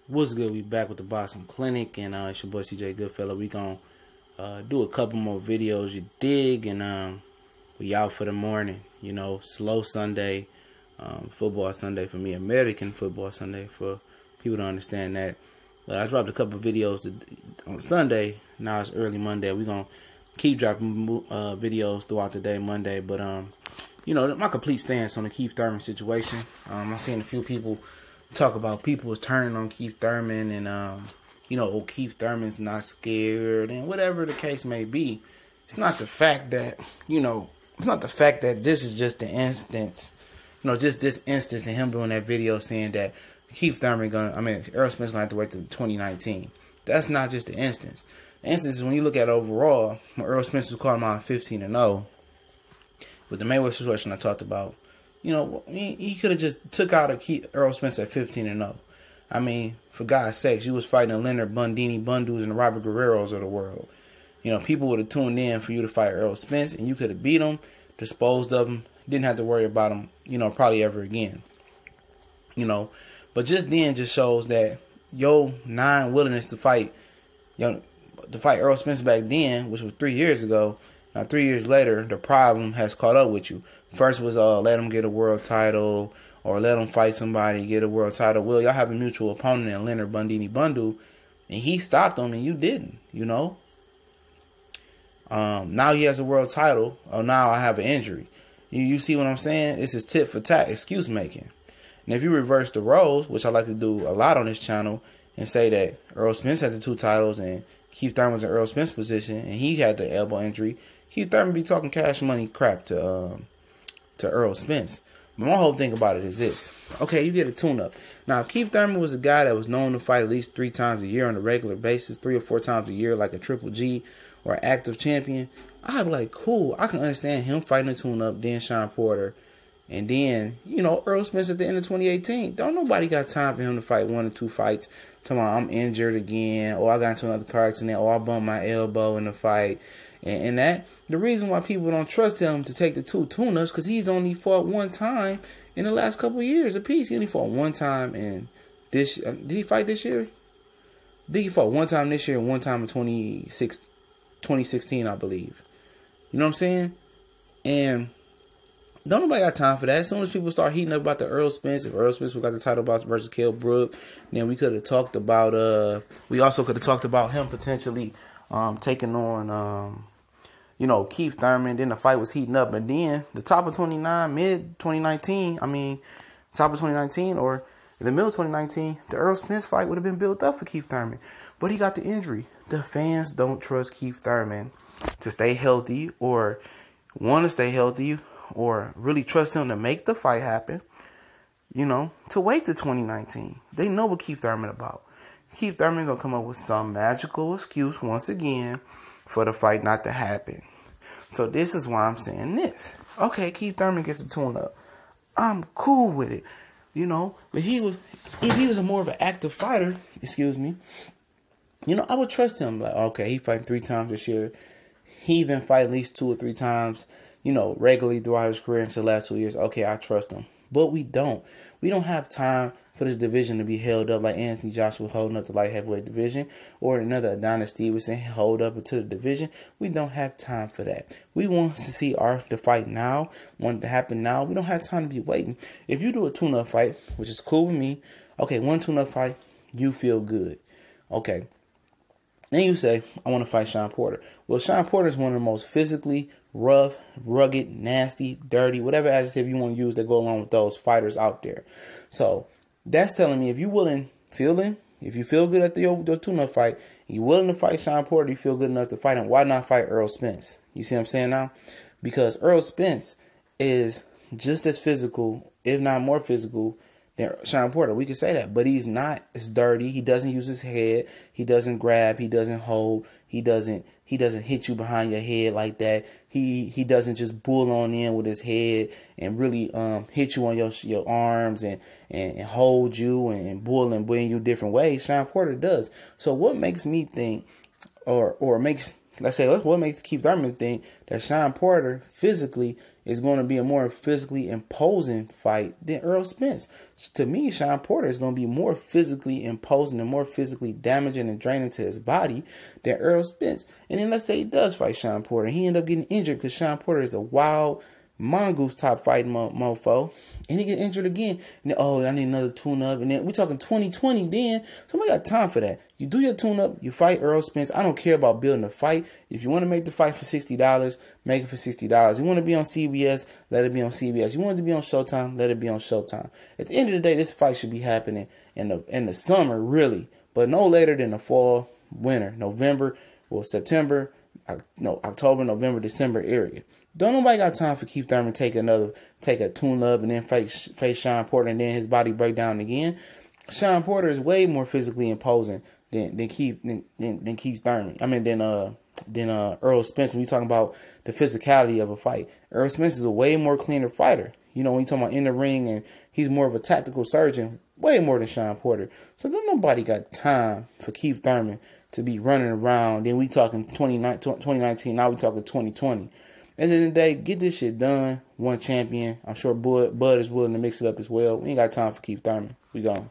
What's good? We back with the Boxing Clinic, and it's your boy CJ Goodfella. We gonna do a couple more videos, you dig, and we out for the morning. You know, slow Sunday, football Sunday for me, American football Sunday for people to understand that. But I dropped a couple of videos on Sunday. Now it's early Monday. We gonna keep dropping videos throughout the day Monday, but you know, my complete stance on the Keith Thurman situation. I've seen a few people talk about people was turning on Keith Thurman and, you know, oh, Keith Thurman's not scared and whatever the case may be. It's not the fact that, you know, it's not the fact that this is just the instance, you know, just this instance of him doing that video saying that Keith Thurman Errol Spence gonna have to wait till 2019. That's not just the instance. The instance is when you look at overall, when Errol Spence was calling him out 15-0, with the Mayweather situation I talked about, you know, he could have just took out Errol Spence at 15-0. I mean, for God's sakes, you was fighting the Leonard Bundini Bundus and the Robert Guerreros of the world. You know, people would have tuned in for you to fight Errol Spence, and you could have beat him, disposed of him, didn't have to worry about him, you know, probably ever again. You know, but just then just shows that your non-willingness to fight, Errol Spence back then, which was 3 years ago. Now, 3 years later, the problem has caught up with you. First was let him get a world title or let him fight somebody, get a world title. Well, y'all have a mutual opponent in Leonard Bundini Bundu, and he stopped him and you didn't, you know. Now he has a world title. Oh, now I have an injury. You see what I'm saying? This is tit for tat, excuse making. And if you reverse the roles, which I like to do a lot on this channel, and say that Errol Spence had the 2 titles and Keith Thurman was in Errol Spence's position and he had the elbow injury, Keith Thurman be talking cash money crap to Errol Spence. But my whole thing about it is this. Okay, you get a tune-up. Now, if Keith Thurman was a guy that was known to fight at least 3 times a year on a regular basis, 3 or 4 times a year, like a Triple G or an active champion, I'd be like, cool, I can understand him fighting a tune-up, then Sean Porter, and then, you know, Errol Spence at the end of 2018. Don't nobody got time for him to fight 1 or 2 fights. Talking about I'm injured again, or I got into another car accident, or I bumped my elbow in the fight. And that, the reason why people don't trust him to take the 2 tune-ups, because he's only fought 1 time in the last couple of years apiece. He only fought 1 time in this. Did he fight this year? I think he fought 1 time this year and 1 time in 2016, I believe. You know what I'm saying? And don't nobody got time for that. As soon as people start heating up about the Errol Spence, if Errol Spence got the title bout versus Kell Brook, then we could have talked about. We also could have talked about him potentially taking on, you know, Keith Thurman. Then the fight was heating up, and then the top of 29, mid 2019. I mean, top of 2019 or in the middle of 2019, the Errol Spence fight would have been built up for Keith Thurman, but he got the injury. The fans don't trust Keith Thurman to stay healthy, or want to stay healthy, or really trust him to make the fight happen, you know, to wait to 2019. They know what Keith Thurman about. Keith Thurman going to come up with some magical excuse once again for the fight not to happen. So this is why I'm saying this. Okay, Keith Thurman gets a tune-up. I'm cool with it, you know, but if he was a more of an active fighter, excuse me, you know, I would trust him. Like, okay, he fighting 3 times this year. He even fight at least 2 or 3 times, you know, regularly throughout his career into the last 2 years. Okay, I trust him. But we don't. We don't have time for this division to be held up like Anthony Joshua holding up the light heavyweight division, or another Adonis Stevenson hold up into the division. We don't have time for that. We want to see the fight now, want it to happen now. We don't have time to be waiting. If you do a tune-up fight, which is cool with me, okay, 1 tune-up fight, you feel good. Okay. Then you say, I want to fight Sean Porter. Well, Sean Porter is one of the most physically rough, rugged, nasty, dirty, whatever adjective you want to use that go along with those fighters out there. So that's telling me if you if you feel good at the tune-up fight, you're willing to fight Sean Porter, you feel good enough to fight him, why not fight Errol Spence? You see what I'm saying now? Because Errol Spence is just as physical, if not more physical, Sean Porter, we could say that, but he's not as dirty. He doesn't use his head. He doesn't grab. He doesn't hold. He doesn't hit you behind your head like that. He doesn't just bull on in with his head and really hit you on your arms and hold you and bull and bring you different ways. Sean Porter does. So what makes me think, or makes let's say, what makes Keith Thurman think that Sean Porter physically is going to be a more physically imposing fight than Errol Spence? To me, Sean Porter is going to be more physically imposing and more physically damaging and draining to his body than Errol Spence. And then let's say he does fight Sean Porter. He end up getting injured because Sean Porter is a wild mongoose type fighting mofo, and he get injured again. And then, I need another tune-up. And then we're talking 2020 then. So we got time for that. You do your tune-up, you fight Errol Spence. I don't care about building a fight. If you want to make the fight for $60, make it for $60. You want to be on CBS, let it be on CBS. You want it to be on Showtime, let it be on Showtime. At the end of the day, this fight should be happening in the summer, really, but no later than the fall, winter, November, or September, October, November, December area. Don't nobody got time for Keith Thurman take a tune-up and then face Sean Porter and then his body break down again. Sean Porter is way more physically imposing than Keith Thurman. I mean than Errol Spence when we talking about the physicality of a fight. Errol Spence is a way more cleaner fighter. You know, when you talking about in the ring, and he's more of a tactical surgeon, way more than Sean Porter. So don't nobody got time for Keith Thurman to be running around. Then we talking 2019, now we talking 2020. At the end of the day, get this shit done. One champion. I'm sure Bud is willing to mix it up as well. We ain't got time for Keith Thurman. We gone.